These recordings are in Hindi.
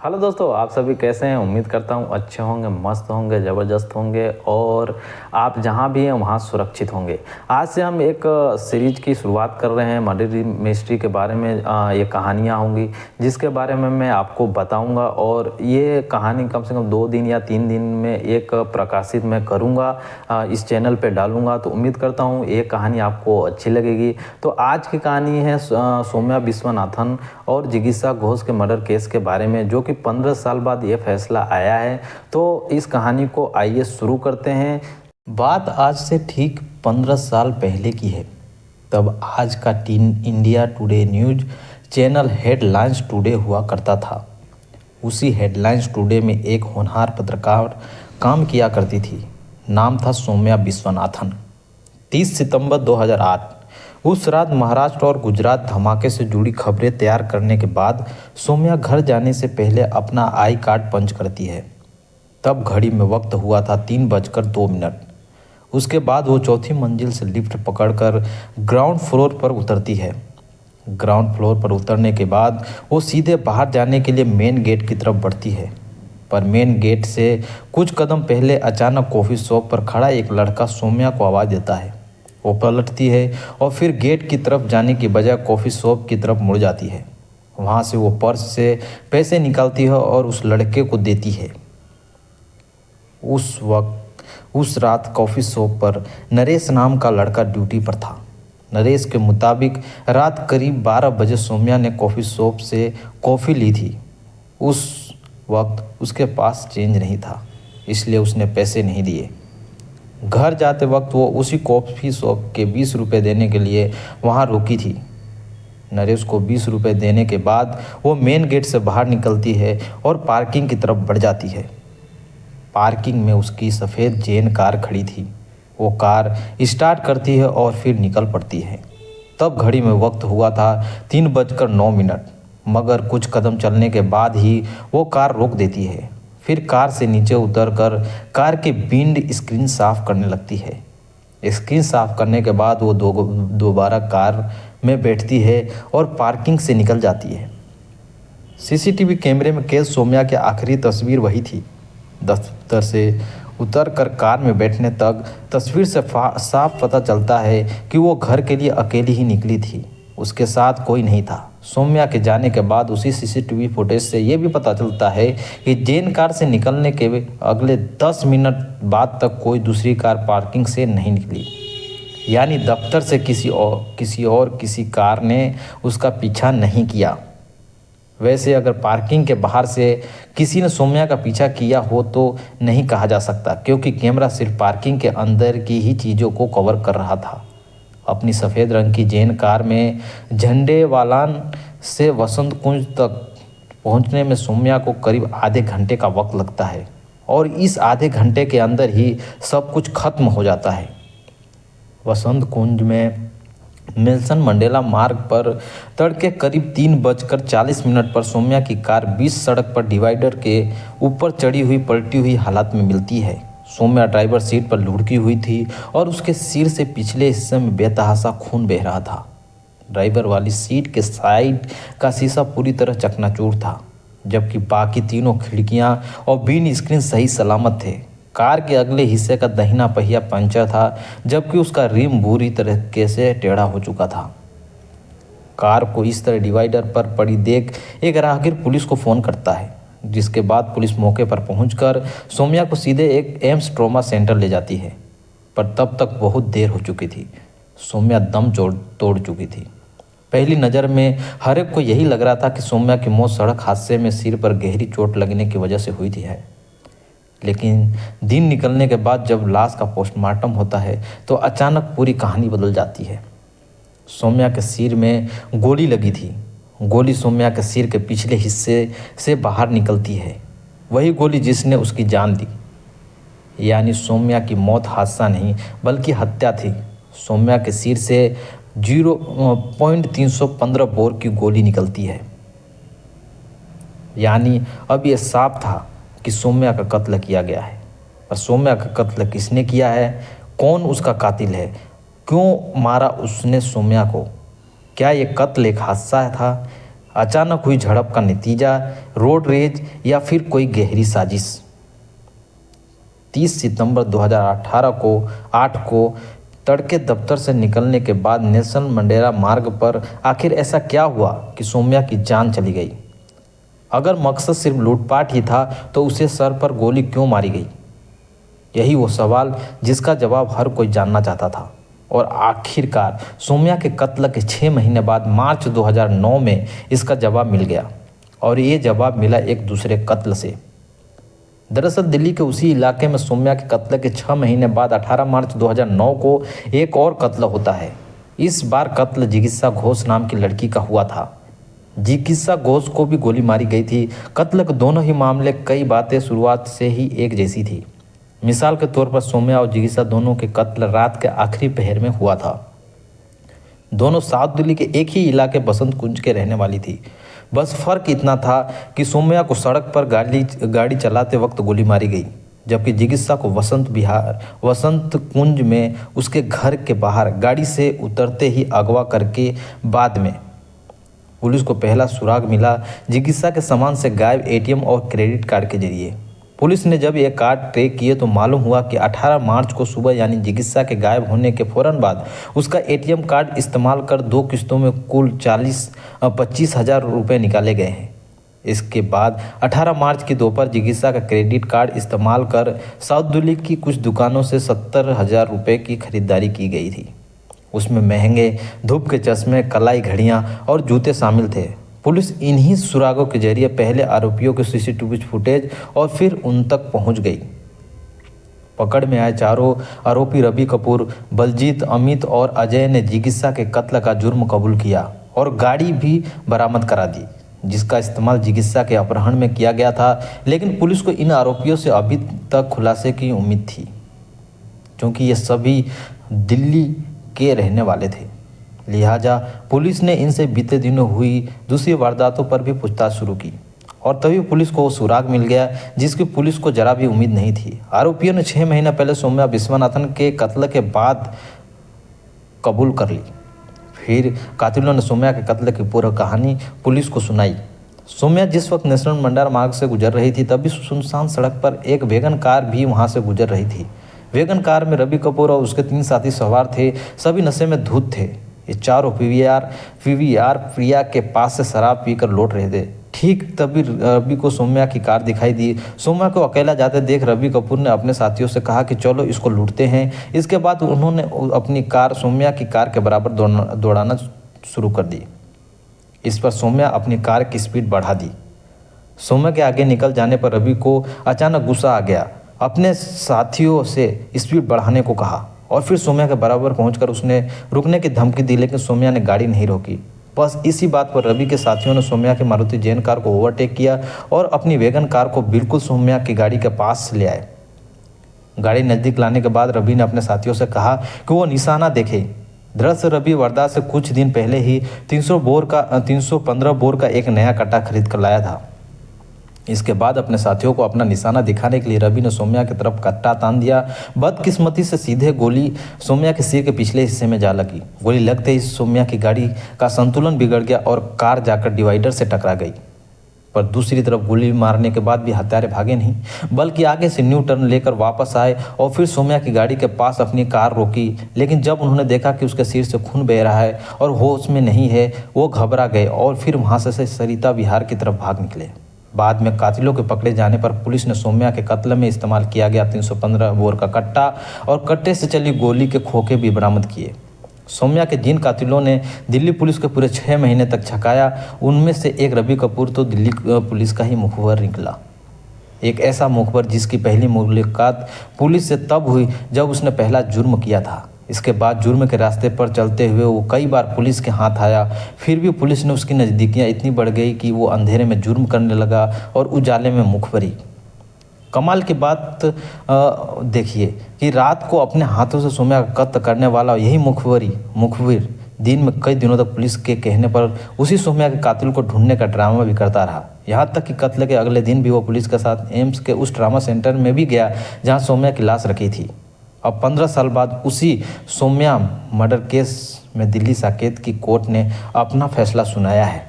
हेलो दोस्तों, आप सभी कैसे हैं। उम्मीद करता हूँ अच्छे होंगे, मस्त होंगे, ज़बरदस्त होंगे और आप जहाँ भी हैं वहाँ सुरक्षित होंगे। आज से हम एक सीरीज की शुरुआत कर रहे हैं मर्डर मिस्ट्री के बारे में। ये कहानियाँ होंगी जिसके बारे में मैं आपको बताऊंगा और ये कहानी कम से कम 2 दिन या 3 दिन में एक प्रकाशित मैं करूँगा, इस चैनल पे डालूँगा। तो उम्मीद करता हूँ ये कहानी आपको अच्छी लगेगी। तो आज की कहानी है सौम्या विश्वनाथन और जिगीषा घोष के मर्डर केस के बारे में, जो कि 15 साल बाद ये फैसला आया है। तो इस कहानी को आइए शुरू करते हैं। बात आज से ठीक 15 साल पहले की है। तब आज का tin India today news channel headlines today हुआ करता था। उसी हेडलाइंस टुडे में एक होनहार पत्रकार काम किया करती थी। नाम था सौम्या विश्वनाथन। 30 सितंबर 2008 उस रात महाराष्ट्र और गुजरात धमाके से जुड़ी खबरें तैयार करने के बाद सौम्या घर जाने से पहले अपना आई कार्ड पंच करती है। तब घड़ी में वक्त हुआ था 3:02। उसके बाद वो चौथी मंजिल से लिफ्ट पकड़कर ग्राउंड फ्लोर पर उतरती है। ग्राउंड फ्लोर पर उतरने के बाद वो सीधे बाहर जाने के लिए मेन गेट की तरफ बढ़ती है। पर मेन गेट से कुछ कदम पहले अचानक कॉफ़ी शॉप पर खड़ा एक लड़का सौम्या को आवाज़ देता है। वो पलटती है और फिर गेट की तरफ जाने की बजाय कॉफ़ी शॉप की तरफ मुड़ जाती है। वहाँ से वो पर्स से पैसे निकालती है और उस लड़के को देती है। उस रात कॉफ़ी शॉप पर नरेश नाम का लड़का ड्यूटी पर था। नरेश के मुताबिक रात करीब 12 बजे सौम्या ने कॉफ़ी शॉप से कॉफ़ी ली थी। उस वक्त उसके पास चेंज नहीं था, इसलिए उसने पैसे नहीं दिए। घर जाते वक्त वो उसी कॉफ़ी शॉप के 20 रुपये देने के लिए वहाँ रुकी थी। नरेश को 20 रुपये देने के बाद वो मेन गेट से बाहर निकलती है और पार्किंग की तरफ बढ़ जाती है। पार्किंग में उसकी सफ़ेद जेन कार खड़ी थी। वो कार स्टार्ट करती है और फिर निकल पड़ती है। तब घड़ी में वक्त हुआ था 3:09, मगर कुछ कदम चलने के बाद ही वो कार रोक देती है। फिर कार से नीचे उतरकर कार के विंड स्क्रीन साफ करने लगती है। स्क्रीन साफ करने के बाद वो दोबारा कार में बैठती है और पार्किंग से निकल जाती है। सीसीटीवी कैमरे में कैद सौम्या की आखिरी तस्वीर वही थी। दफ्तर से उतरकर कार में बैठने तक तस्वीर से साफ पता चलता है कि वो घर के लिए अकेली ही निकली थी। उसके साथ कोई नहीं था। सौम्या के जाने के बाद उसी सीसीटीवी फुटेज से ये भी पता चलता है कि जेन कार से निकलने के अगले 10 मिनट बाद तक कोई दूसरी कार पार्किंग से नहीं निकली। यानी दफ्तर से किसी कार ने उसका पीछा नहीं किया। वैसे अगर पार्किंग के बाहर से किसी ने सौम्या का पीछा किया हो तो नहीं कहा जा सकता, क्योंकि कैमरा सिर्फ पार्किंग के अंदर की ही चीज़ों को कवर कर रहा था। अपनी सफ़ेद रंग की जेन कार में झंडेवालान से वसंत कुंज तक पहुंचने में सौम्या को करीब आधे घंटे का वक्त लगता है और इस आधे घंटे के अंदर ही सब कुछ खत्म हो जाता है। वसंत कुंज में नेल्सन मंडेला मार्ग पर तड़के करीब 3:40 पर सौम्या की कार 20 सड़क पर डिवाइडर के ऊपर चढ़ी हुई पलटी हुई हालत में मिलती है। सौम्या ड्राइवर सीट पर लुढ़की हुई थी और उसके सिर से पिछले हिस्से में बेतहाशा खून बह रहा था। ड्राइवर वाली सीट के साइड का शीशा पूरी तरह चकनाचूर था, जबकि बाकी तीनों खिड़कियां और विंड स्क्रीन सही सलामत थे। कार के अगले हिस्से का दाहिना पहिया पंचर था, जबकि उसका रिम बुरी तरीके से टेढ़ा हो चुका था। कार को इस तरह डिवाइडर पर पड़ी देख एक राहगीर पुलिस को फ़ोन करता है, जिसके बाद पुलिस मौके पर पहुंचकर सौम्या को सीधे एक एम्स ट्रॉमा सेंटर ले जाती है। पर तब तक बहुत देर हो चुकी थी। सौम्या दम तोड़ चुकी थी। पहली नज़र में हर एक को यही लग रहा था कि सौम्या की मौत सड़क हादसे में सिर पर गहरी चोट लगने की वजह से हुई थी है। लेकिन दिन निकलने के बाद जब लाश का पोस्टमार्टम होता है तो अचानक पूरी कहानी बदल जाती है। सौम्या के सिर में गोली लगी थी। गोली सौम्या के सिर के पिछले हिस्से से बाहर निकलती है, वही गोली जिसने उसकी जान दी। यानी सौम्या की मौत हादसा नहीं बल्कि हत्या थी। सौम्या के सिर से 0.315 बोर की गोली निकलती है। यानी अब यह साफ था कि सौम्या का कत्ल किया गया है। पर सौम्या का कत्ल किसने किया है? कौन उसका कातिल है? क्यों मारा उसने सौम्या को? क्या ये कत्ल एक हादसा था अचानक हुई झड़प का नतीजा, रोड रेज या फिर कोई गहरी साजिश? 30 सितंबर 2018 को 8 को तड़के दफ्तर से निकलने के बाद नेल्सन मंडेला मार्ग पर आखिर ऐसा क्या हुआ कि सौम्या की जान चली गई? अगर मकसद सिर्फ लूटपाट ही था तो उसे सर पर गोली क्यों मारी गई? यही वो सवाल जिसका जवाब हर कोई जानना चाहता था। और आखिरकार सौम्या के कत्ल के 6 महीने बाद मार्च 2009 में इसका जवाब मिल गया। और ये जवाब मिला एक दूसरे कत्ल से। दरअसल दिल्ली के उसी इलाके में सौम्या के कत्ल के 6 महीने बाद 18 मार्च 2009 को एक और कत्ल होता है। इस बार कत्ल जिगित्सा घोष नाम की लड़की का हुआ था। जिगित्सा घोष को भी गोली मारी गई थी। कत्ल के दोनों ही मामले कई बातें शुरुआत से ही एक जैसी थी। मिसाल के तौर पर सौम्या और जिगित्सा दोनों के कत्ल रात के आखिरी पहर में हुआ था। दोनों साउथ दिल्ली के एक ही इलाके बसंत कुंज के रहने वाली थी। बस फर्क इतना था कि सौम्या को सड़क पर गाड़ी चलाते वक्त गोली मारी गई, जबकि जिगित्सा को वसंत कुंज में उसके घर के बाहर गाड़ी से उतरते ही अगवा करके बाद में पुलिस को पहला सुराग मिला जिगित्सा के सामान से गायब एटीएम और क्रेडिट कार्ड के जरिए। पुलिस ने जब ये कार्ड ट्रैक किए तो मालूम हुआ कि 18 मार्च को सुबह यानी जिगित्सा के गायब होने के फौरन बाद उसका एटीएम कार्ड इस्तेमाल कर 2 किस्तों में कुल 25,000 रुपये निकाले गए हैं। इसके बाद 18 मार्च की दोपहर जिगित्सा का क्रेडिट कार्ड इस्तेमाल कर साउथ दिल्ली की कुछ दुकानों से 70,000 रुपये की खरीदारी की गई थी। उसमें महंगे धूप के चश्मे, कलाई घड़ियाँ और जूते शामिल थे। पुलिस इन्हीं सुरागों के जरिए पहले आरोपियों के सीसीटीवी फुटेज और फिर उन तक पहुंच गई। पकड़ में आए चारों आरोपी रवि कपूर, बलजीत, अमित और अजय ने जिगित्सा के कत्ल का जुर्म कबूल किया और गाड़ी भी बरामद करा दी जिसका इस्तेमाल जिगित्सा के अपहरण में किया गया था। लेकिन पुलिस को इन आरोपियों से अभी तक खुलासे की उम्मीद थी, क्योंकि ये सभी दिल्ली के रहने वाले थे। लिहाजा पुलिस ने इनसे बीते दिनों हुई दूसरी वारदातों पर भी पूछताछ शुरू की और तभी पुलिस को वो सुराग मिल गया जिसकी पुलिस को जरा भी उम्मीद नहीं थी। आरोपियों ने 6 महीने पहले सौम्या विश्वनाथन के कत्ल के बाद कबूल कर ली। फिर कातिलों ने सौम्या के कत्ल की पूरी कहानी पुलिस को सुनाई। सौम्या जिस वक्त नेशनल मंडार मार्ग से गुजर रही थी तभी सुनसान सड़क पर एक वैगन कार भी वहां से गुजर रही थी। वैगन कार में रवि कपूर और उसके 3 साथी सवार थे। सभी नशे में धुत थे। ये चारों पीवीआर प्रिया के पास से शराब पीकर लौट रहे थे। ठीक तभी रवि को सौम्या की कार दिखाई दी। सौम्या को अकेला जाते देख रवि कपूर ने अपने साथियों से कहा कि चलो इसको लूटते हैं। इसके बाद उन्होंने अपनी कार सौम्या की कार के बराबर दौड़ाना शुरू कर दी। इस पर सौम्या अपनी कार की स्पीड बढ़ा दी। सौम्या के आगे निकल जाने पर रवि को अचानक गुस्सा आ गया। अपने साथियों से स्पीड बढ़ाने को कहा और फिर सौम्या के बराबर पहुंचकर उसने रुकने की धमकी दी, लेकिन सौम्या ने गाड़ी नहीं रोकी। बस इसी बात पर रवि के साथियों ने सौम्या की मारुति जैन कार को ओवरटेक किया और अपनी वैगन कार को बिल्कुल सौम्या की गाड़ी के पास ले आए। गाड़ी नज़दीक लाने के बाद रवि ने अपने साथियों से कहा कि वो निशाना देखे। दरअसल रवि वारदात से कुछ दिन पहले ही 315 बोर का एक नया कट्टा खरीद कर लाया था। इसके बाद अपने साथियों को अपना निशाना दिखाने के लिए रवि ने सौम्या की तरफ कट्टा तान दिया। बदकिस्मती से सीधे गोली सौम्या के सिर के पिछले हिस्से में जा लगी। गोली लगते ही सौम्या की गाड़ी का संतुलन बिगड़ गया और कार जाकर डिवाइडर से टकरा गई। पर दूसरी तरफ गोली मारने के बाद भी हत्यारे भागे नहीं, बल्कि आगे से न्यू टर्न लेकर वापस आए और फिर सौम्या की गाड़ी के पास अपनी कार रोकी। लेकिन जब उन्होंने देखा कि उसके सिर से खून बह रहा है और होश में नहीं है, वो घबरा गए और फिर वहाँ से सरिता विहार की तरफ भाग निकले। बाद में कातिलों के पकड़े जाने पर पुलिस ने सौम्या के कत्ल में इस्तेमाल किया गया 315 बोर का कट्टा और कट्टे से चली गोली के खोखे भी बरामद किए। सौम्या के जिन कातिलों ने दिल्ली पुलिस को पूरे 6 महीने तक छकाया, उनमें से एक रवि कपूर तो दिल्ली पुलिस का ही मुखबिर निकला। एक ऐसा मुखबिर जिसकी पहली मुलाकात पुलिस से तब हुई जब उसने पहला जुर्म किया था। इसके बाद जुर्म के रास्ते पर चलते हुए वो कई बार पुलिस के हाथ आया। फिर भी पुलिस ने उसकी नज़दीकियाँ इतनी बढ़ गई कि वो अंधेरे में जुर्म करने लगा और उजाले में मुखबिरी। कमाल की बात देखिए कि रात को अपने हाथों से सौम्या का कत्ल करने वाला यही मुखबिर दिन में कई दिनों तक पुलिस के कहने पर उसी सौम्या के कातिल को ढूंढने का ड्रामा भी करता रहा। यहाँ तक कि कत्ल के अगले दिन भी वो पुलिस के साथ एम्स के उस ट्रामा सेंटर में भी गया जहाँ सौम्या की लाश रखी थी। अब 15 साल बाद उसी सौम्या मर्डर केस में दिल्ली साकेत की कोर्ट ने अपना फैसला सुनाया है।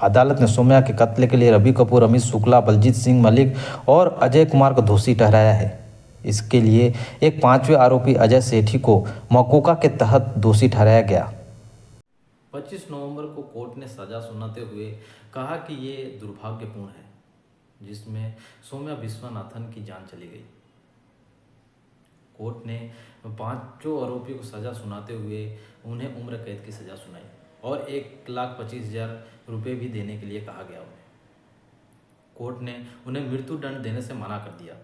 अदालत ने सौम्या के कत्ल के लिए रवि कपूर, अमित शुक्ला, बलजीत सिंह मलिक और अजय कुमार को दोषी ठहराया है। इसके लिए एक पांचवें आरोपी अजय सेठी को मकोका के तहत दोषी ठहराया गया। 25 नवंबर को कोर्ट ने सजा सुनाते हुए कहा कि ये दुर्भाग्यपूर्ण है जिसमें सौम्या विश्वनाथन की जान चली गई। कोर्ट ने पांचों आरोपियों को सजा सुनाते हुए उन्हें उम्र कैद की सजा सुनाई और 1,25,000 रुपये भी देने के लिए कहा गया उन्हें। कोर्ट ने उन्हें मृत्यु दंड देने से मना कर दिया।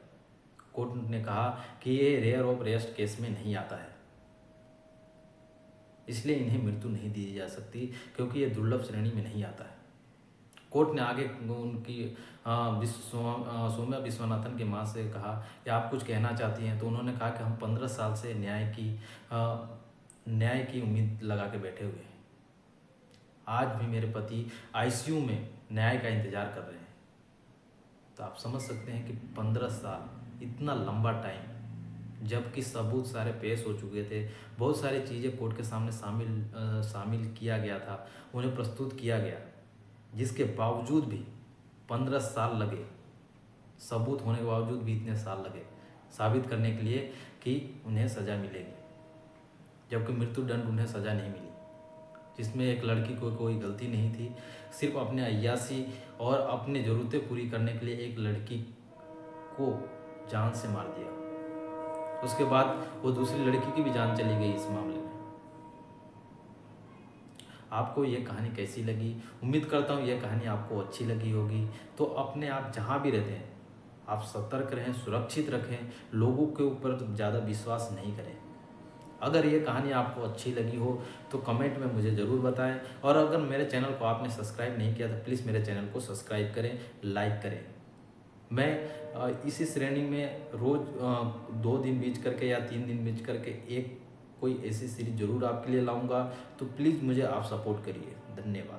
कोर्ट ने कहा कि ये रेयर ऑफ रेयरेस्ट केस में नहीं आता है, इसलिए इन्हें मृत्यु नहीं दी जा सकती क्योंकि ये दुर्लभ श्रेणी में नहीं आता है। कोर्ट ने आगे उनकी सौम्या विश्वनाथन की मां से कहा कि आप कुछ कहना चाहती हैं, तो उन्होंने कहा कि हम 15 साल से न्याय की उम्मीद लगा के बैठे हुए हैं। आज भी मेरे पति आईसीयू में न्याय का इंतजार कर रहे हैं। तो आप समझ सकते हैं कि 15 साल इतना लंबा टाइम, जबकि सबूत सारे पेश हो चुके थे, बहुत सारी चीज़ें कोर्ट के सामने शामिल किया गया था, उन्हें प्रस्तुत किया गया, जिसके बावजूद भी 15 साल लगे, सबूत होने के बावजूद भी इतने साल लगे साबित करने के लिए कि उन्हें सज़ा मिलेगी, जबकि मृत्यु दंड उन्हें सज़ा नहीं मिली, जिसमें एक लड़की को कोई गलती नहीं थी। सिर्फ अपने अय्यासी और अपनी ज़रूरतें पूरी करने के लिए एक लड़की को जान से मार दिया। उसके बाद वो दूसरी लड़की की भी जान चली गई इस मामले में। आपको ये कहानी कैसी लगी? उम्मीद करता हूँ ये कहानी आपको अच्छी लगी होगी। तो अपने आप जहाँ भी रहते हैं आप सतर्क रहें, सुरक्षित रखें, लोगों के ऊपर ज़्यादा विश्वास नहीं करें। अगर ये कहानी आपको अच्छी लगी हो तो कमेंट में मुझे ज़रूर बताएं, और अगर मेरे चैनल को आपने सब्सक्राइब नहीं किया तो प्लीज़ मेरे चैनल को सब्सक्राइब करें, लाइक करें। मैं इसी श्रेणी में रोज़ 2 दिन बीच करके या 3 दिन बीच करके एक कोई ऐसी सीरीज ज़रूर आपके लिए लाऊंगा, तो प्लीज़ मुझे आप सपोर्ट करिए। धन्यवाद।